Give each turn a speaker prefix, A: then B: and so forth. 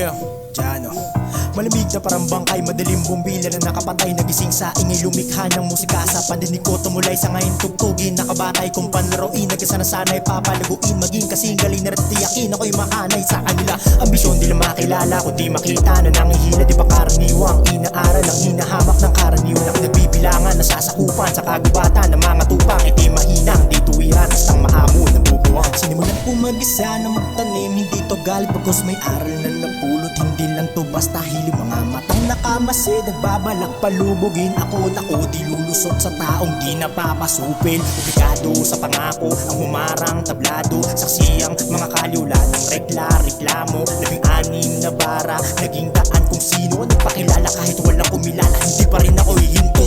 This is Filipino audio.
A: Yeah, Jano. Malamig na parang bangkay, madaling bumbila na nakapatay. Nagising sa ingay, lumikha ng musika sa pandinig ko tumulay. Sa ngayon tugtugin, nakabatay kung panlaruin. Nagkasa na sana'y papalaguin, maging kasing galing na tiyakin. Ako'y mahanay sa kanila, ambisyon di lang makilala. Kundi makita na nangihila, di pa karaniwang inaaral ang hinahamak ng karaniwang. Nagbibilangan, nasasakupan sa kagubatan ng mga tupang. Iti mahinang, di tuwiran, hastang mahamon ng bubuwang. Sinimulan ko mag-isa na magtanim, hindi to galit pagkos may aral na napulot. Hindi lang to basta hiling, mga matang nakamasid, nagbabalak palubugin ako. Nako di lulusot sa taong di napapasupil. Ubikado sa pangako, ang humarang tablado. Saksi ang mga kalyula ng reklamo. 16 na bara, naging daan kung sino nagpakilala. Kahit walang kumilala, hindi pa rin ako hihinto.